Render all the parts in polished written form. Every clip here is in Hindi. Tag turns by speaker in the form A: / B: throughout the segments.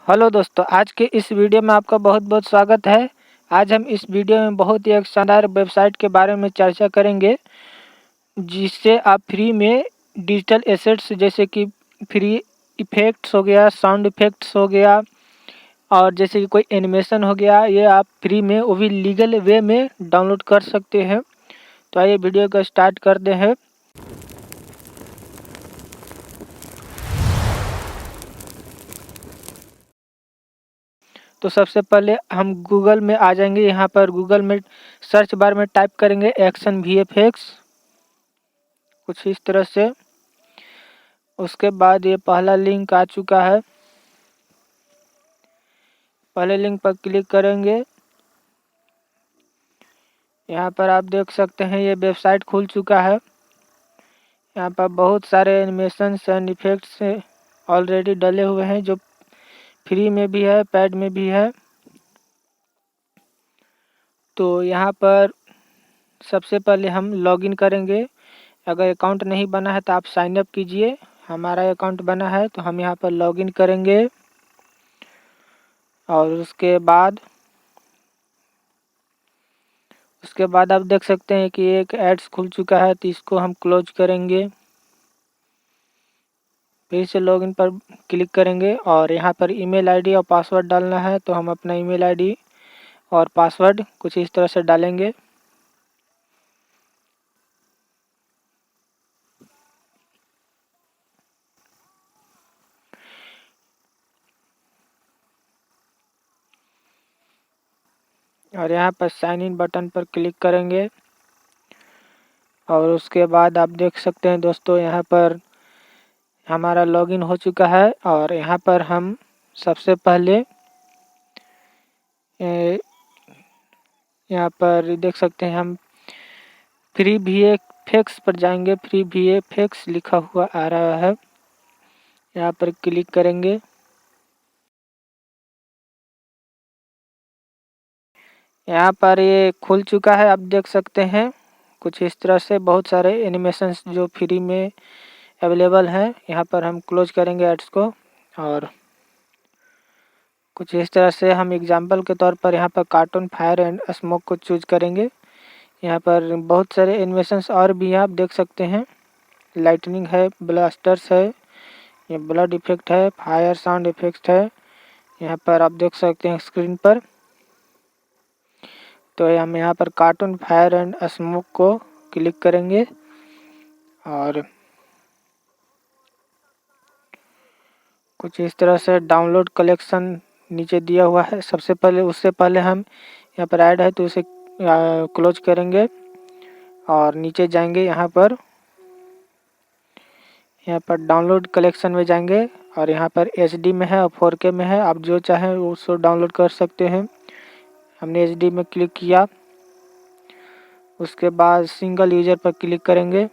A: हेलो दोस्तों, आज के इस वीडियो में आपका बहुत बहुत स्वागत है। आज हम इस वीडियो में बहुत ही एक शानदार वेबसाइट के बारे में चर्चा करेंगे, जिससे आप फ्री में डिजिटल एसेट्स जैसे कि फ्री इफ़ेक्ट्स हो गया, साउंड इफ़ेक्ट्स हो गया और जैसे कि कोई एनिमेशन हो गया, ये आप फ्री में वो भी लीगल वे में डाउनलोड कर सकते हैं। तो आइए वीडियो को स्टार्ट करते हैं। तो सबसे पहले हम गूगल में आ जाएंगे। यहाँ पर गूगल में सर्च बार में टाइप करेंगे एक्शन वीएफएक्स, कुछ इस तरह से। उसके बाद ये पहला लिंक आ चुका है, पहले लिंक पर क्लिक करेंगे। यहाँ पर आप देख सकते हैं ये वेबसाइट खुल चुका है। यहाँ पर बहुत सारे एनिमेशंस एंड इफेक्ट्स ऑलरेडी डले हुए हैं, जो फ्री में भी है, पेड में भी है। तो यहाँ पर सबसे पहले हम लॉगिन करेंगे। अगर अकाउंट नहीं बना है तो आप साइन अप कीजिए। हमारा अकाउंट बना है तो हम यहाँ पर लॉगिन करेंगे। और उसके बाद आप देख सकते हैं कि एक एड्स खुल चुका है, तो इसको हम क्लोज करेंगे। फिर से लॉगिन पर क्लिक करेंगे और यहाँ पर ईमेल आईडी और पासवर्ड डालना है, तो हम अपना ईमेल आईडी और पासवर्ड कुछ इस तरह से डालेंगे। और यहाँ पर साइन इन बटन पर क्लिक करेंगे। और उसके बाद आप देख सकते हैं दोस्तों, यहाँ पर हमारा लॉगिन हो चुका है। और यहाँ पर हम सबसे पहले यहाँ पर देख सकते हैं, हम फ्री वीएफएक्स पर जाएंगे। फ्री वीएफएक्स लिखा हुआ आ रहा है, यहाँ पर क्लिक करेंगे। यहाँ पर ये खुल चुका है, आप देख सकते हैं कुछ इस तरह से बहुत सारे एनिमेशंस जो फ्री में अवेलेबल हैं। यहाँ पर हम क्लोज करेंगे एड्स को और कुछ इस तरह से हम एग्जांपल के तौर पर यहाँ पर कार्टून फायर एंड स्मोक को चूज करेंगे। यहाँ पर बहुत सारे एनिमेशंस और भी आप देख सकते हैं। लाइटनिंग है, ब्लास्टर्स है, ये ब्लड इफेक्ट है, फायर साउंड इफेक्ट है। यहाँ पर आप देख सकते हैं स्क्रीन पर। तो हम यहाँ पर कार्टून फायर एंड स्मोक को क्लिक करेंगे और कुछ इस तरह से डाउनलोड कलेक्शन नीचे दिया हुआ है। सबसे पहले उससे पहले हम यहाँ पर ऐड है तो उसे क्लोज करेंगे और नीचे जाएंगे। यहाँ पर डाउनलोड कलेक्शन में जाएंगे और यहाँ पर HD में है और 4K में है। आप जो चाहें उसको डाउनलोड कर सकते हैं। हमने HD में क्लिक किया। उसके बाद सिंगल यूजर पर क्लिक करेंगे।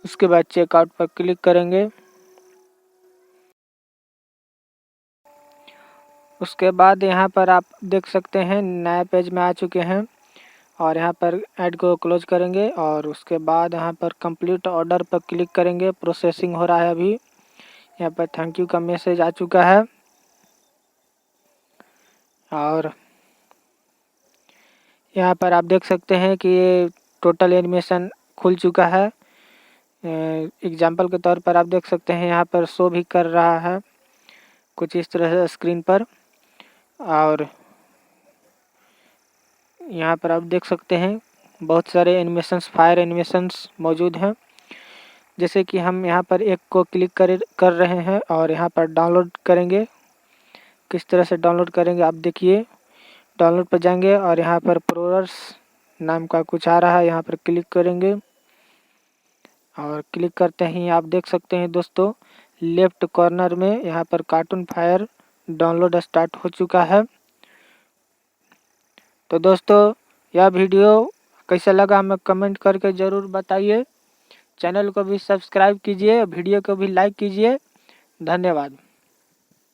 A: उसके बाद चेकआउट पर क्लिक करेंगे। उसके बाद यहाँ पर आप देख सकते हैं नया पेज में आ चुके हैं और यहाँ पर ऐड को क्लोज करेंगे। और उसके बाद यहाँ पर कंप्लीट ऑर्डर पर क्लिक करेंगे। प्रोसेसिंग हो रहा है अभी। यहाँ पर थैंक यू का मैसेज आ चुका है। और यहाँ पर आप देख सकते हैं कि ये टोटल एनिमेशन खुल चुका है। एग्जाम्पल के तौर पर आप देख सकते हैं यहाँ पर शो भी कर रहा है कुछ इस तरह से स्क्रीन पर। और यहाँ पर आप देख सकते हैं बहुत सारे एनिमेशंस, फायर एनिमेशंस मौजूद हैं। जैसे कि हम यहाँ पर एक को क्लिक कर रहे हैं और यहाँ पर डाउनलोड करेंगे। किस तरह से डाउनलोड करेंगे आप देखिए। डाउनलोड पर जाएंगे और यहाँ पर प्रोरस नाम का कुछ आ रहा है, यहाँ पर क्लिक करेंगे। और क्लिक करते ही आप देख सकते हैं दोस्तों, लेफ्ट कॉर्नर में यहाँ पर कार्टून फायर डाउनलोड स्टार्ट हो चुका है। तो दोस्तों, यह वीडियो कैसा लगा हमें कमेंट करके ज़रूर बताइए। चैनल को भी सब्सक्राइब कीजिए, वीडियो को भी लाइक कीजिए। धन्यवाद।